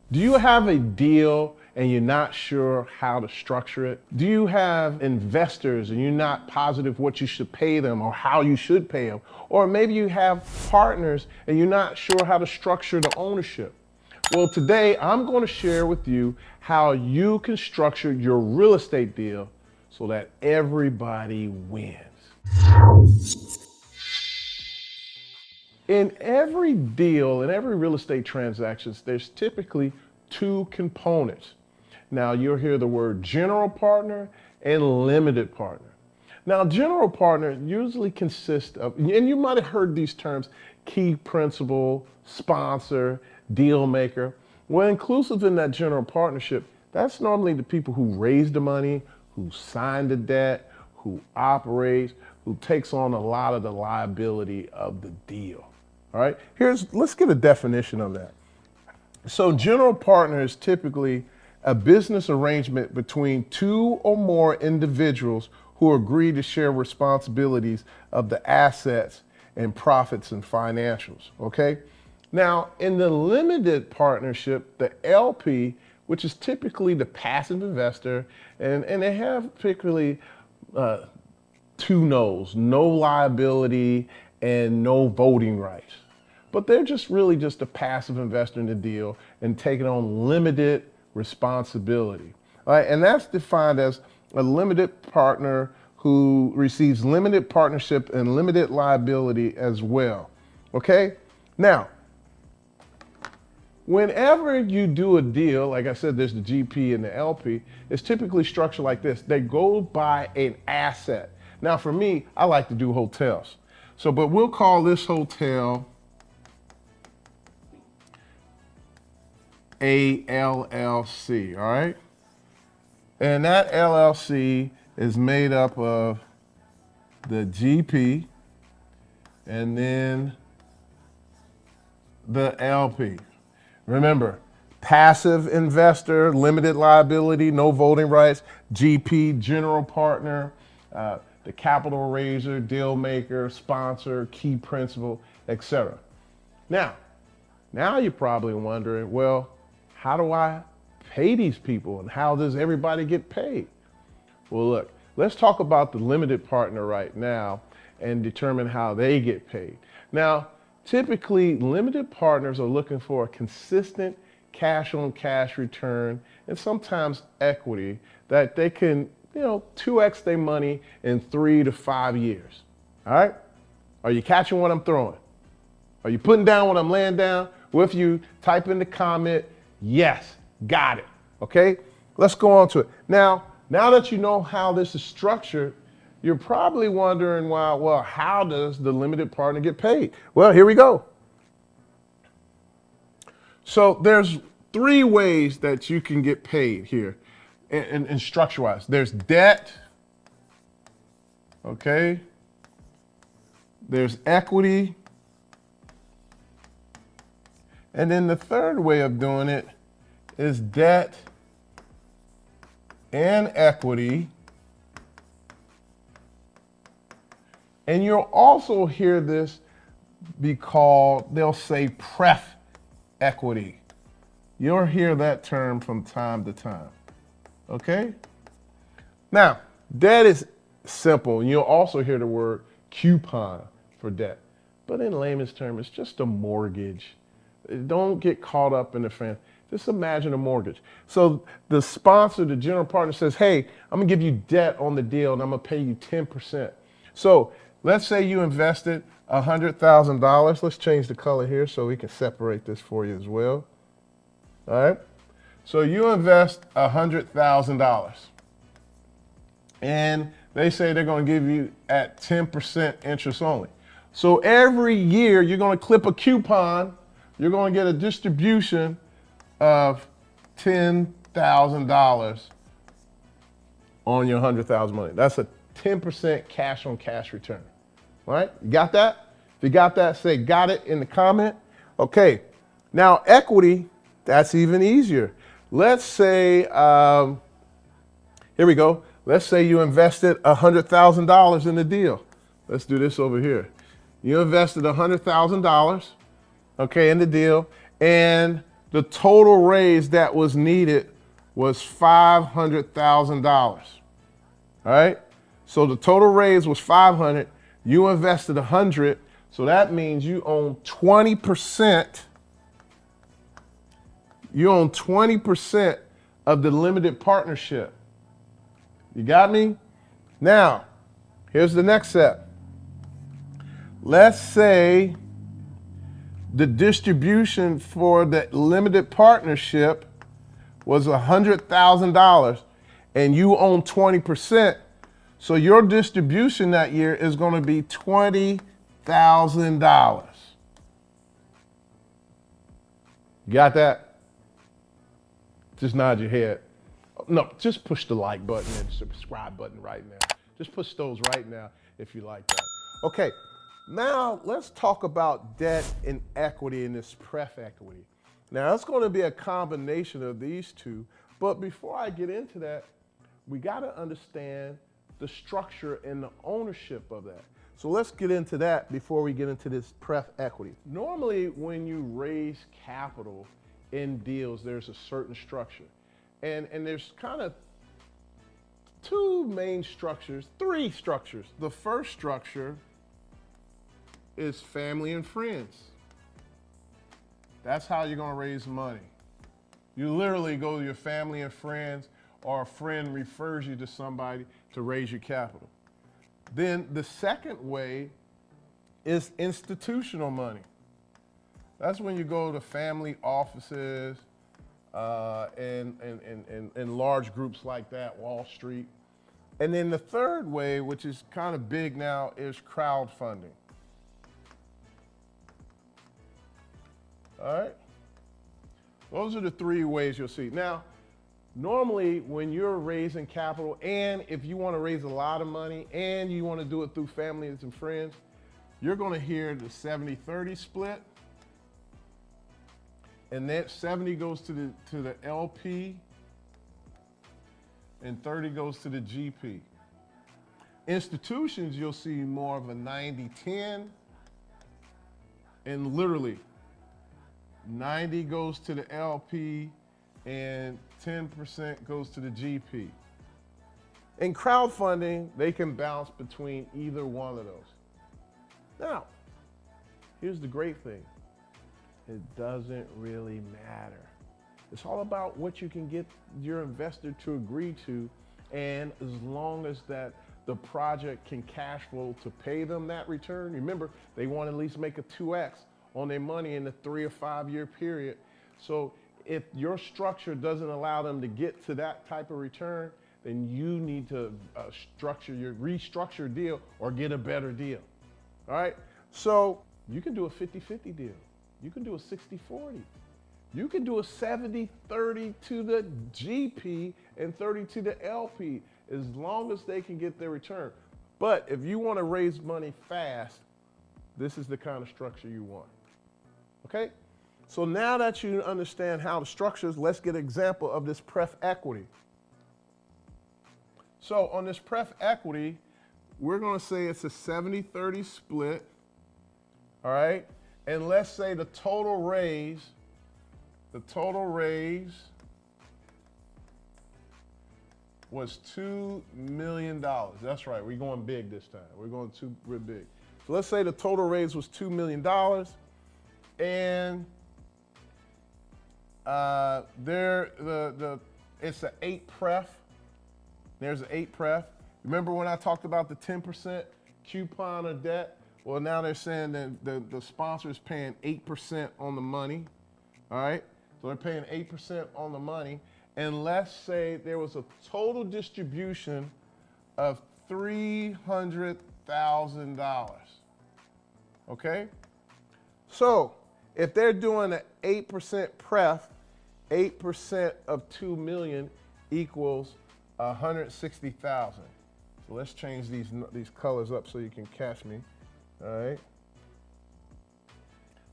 Do you have a deal and you're not sure how to structure it? Do you have investors and you're not positive what you should pay them or how you should pay them? Or maybe you have partners and you're not sure how to structure the ownership. Well, today I'm going to share with you how you can structure your real estate deal so that everybody wins. In every deal, in every real estate transactions, there's typically two components. Now you'll hear the word general partner and limited partner. Now general partner usually consists of, and you might have heard these terms, key principal, sponsor, deal maker. Well, inclusive in that general partnership, that's normally the people who raise the money, who sign the debt, who operates, who takes on a lot of the liability of the deal. All right, let's get a definition of that. So general partner is typically a business arrangement between two or more individuals who agree to share responsibilities of the assets and profits and financials, okay? Now, in the limited partnership, the LP, which is typically the passive investor, and they have particularly two no's, no liability and no voting rights. But they're just really just a passive investor in the deal and taking on limited responsibility. All right, and that's defined as a limited partner who receives limited partnership and limited liability as well. Okay? Now, whenever you do a deal, like I said, there's the GP and the LP, it's typically structured like this. They go by an asset. Now for me, I like to do hotels. So, but we'll call this hotel a LLC, all right? And that LLC is made up of the GP and then the LP. Remember, passive investor, limited liability, no voting rights, GP, general partner, the capital raiser, deal maker, sponsor, key principal, etc. Now you're probably wondering, well, how do I pay these people and how does everybody get paid? Well, look, let's talk about the limited partner right now and determine how they get paid. Now, typically limited partners are looking for a consistent cash on cash return and sometimes equity that they can, 2x their money in 3 to 5 years. All right? Are you catching what I'm throwing? Are you putting down what I'm laying down? Well, if you type in the comment, yes, got it, okay? Let's go on to it. Now that you know how this is structured, you're probably wondering, well, how does the limited partner get paid? Well, here we go. So there's 3 ways that you can get paid here in structure-wise. There's debt, okay? There's equity. And then the third way of doing it is debt and equity. And you'll also hear this be called, they'll say pref equity. You'll hear that term from time to time, okay? Now, debt is simple. You'll also hear the word coupon for debt. But in layman's terms, it's just a mortgage. Don't get caught up in the fan. Just imagine a mortgage. So the sponsor, the general partner says, hey, I'm gonna give you debt on the deal and I'm gonna pay you 10%. So let's say you invested $100,000. Let's change the color here so we can separate this for you as well. All right? So you invest $100,000 and they say they're gonna give you at 10% interest only. So every year you're gonna clip a coupon, you're going to get a distribution of $10,000 on your $100,000 money. That's a 10% cash on cash return. All right, you got that? If you got that, say got it in the comment. Okay, now equity, that's even easier. Let's say, here we go. Let's say you invested $100,000 in the deal. Let's do this over here. You invested $100,000. Okay, in the deal, and the total raise that was needed was $500,000. All right? So the total raise was 500. You invested 100, so that means you own 20%. You own 20% of the limited partnership. You got me? Now, here's the next step. Let's say the distribution for the limited partnership was $100,000 and you own 20%. So your distribution that year is going to be $20,000. Got that? Just nod your head. No, just push the like button and subscribe button right now. Just push those right now if you like that. Okay, now let's talk about debt and equity in this pref equity. Now it's going to be a combination of these two, but before I get into that, we got to understand the structure and the ownership of that. So let's get into that before we get into this pref equity. Normally when you raise capital in deals, there's a certain structure. And there's kind of two main structures, three structures. The first structure is family and friends. That's how you're gonna raise money. You literally go to your family and friends, or a friend refers you to somebody to raise your capital. Then the second way is institutional money. That's when you go to family offices, and large groups like that, Wall Street. And then the third way, which is kind of big now, is crowdfunding. All right? Those are the three ways you'll see. Now, normally when you're raising capital, and if you want to raise a lot of money and you want to do it through families and friends, you're going to hear the 70-30 split. And that 70 goes to the LP and 30 goes to the GP. Institutions, you'll see more of a 90-10, and literally 90 goes to the LP and 10% goes to the GP. In crowdfunding, they can bounce between either one of those. Now, here's the great thing. It doesn't really matter. It's all about what you can get your investor to agree to, and as long as that the project can cash flow to pay them that return. Remember, they want to at least make a 2x on their money in the 3 or 5 year period. So if your structure doesn't allow them to get to that type of return, then you need to restructure your deal or get a better deal. All right? So you can do a 50-50 deal. You can do a 60-40. You can do a 70-30 to the GP and 30 to the LP, as long as they can get their return. But if you want to raise money fast, this is the kind of structure you want. Okay? So now that you understand how the structure is, let's get an example of this pref equity. So on this pref equity, we're going to say it's a 70-30 split. All right? And let's say the total raise was $2 million. That's right, we're going big this time. We're going real big. So let's say the total raise was $2 million, and it's an 8 pref. There's an 8 pref. Remember when I talked about the 10% coupon of debt? Well, now they're saying that the sponsor is paying 8% on the money, all right? So they're paying 8% on the money, and let's say there was a total distribution of $300,000, okay? So if they're doing an 8% pref, 8% of 2 million equals 160,000. So let's change these colors up so you can catch me. All right.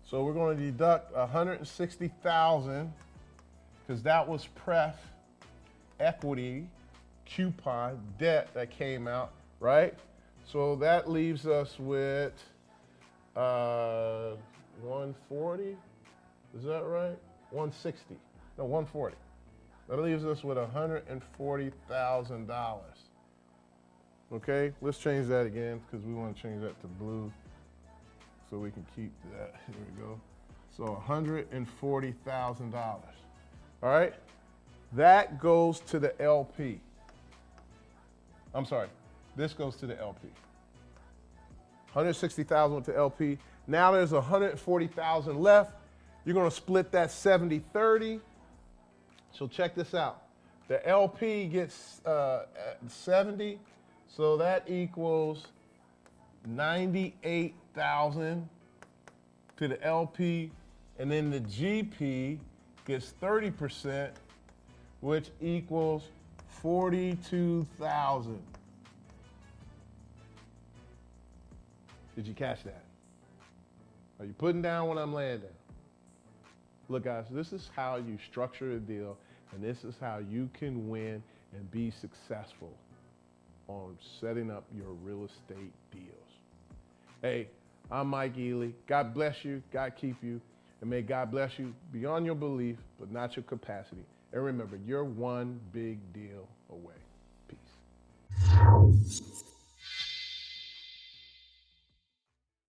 So we're going to deduct 160,000 because that was pref equity coupon debt that came out, right? So that leaves us with 140. Is that right? 160, no, 140. That leaves us with $140,000. Okay, let's change that again because we want to change that to blue so we can keep that. Here we go. So $140,000. All right, that goes to the LP. I'm sorry, this goes to the LP. 160,000 went to LP. Now there's 140,000 left. You're gonna split that 70-30. So check this out. The LP gets 70, so that equals 98,000 to the LP, and then the GP gets 30%, which equals 42,000. Did you catch that? Are you putting down what I'm laying down? Look, guys, this is how you structure a deal, and this is how you can win and be successful on setting up your real estate deals. Hey, I'm Mike Ely. God bless you, God keep you, and may God bless you beyond your belief, but not your capacity. And remember, you're one big deal away. Peace.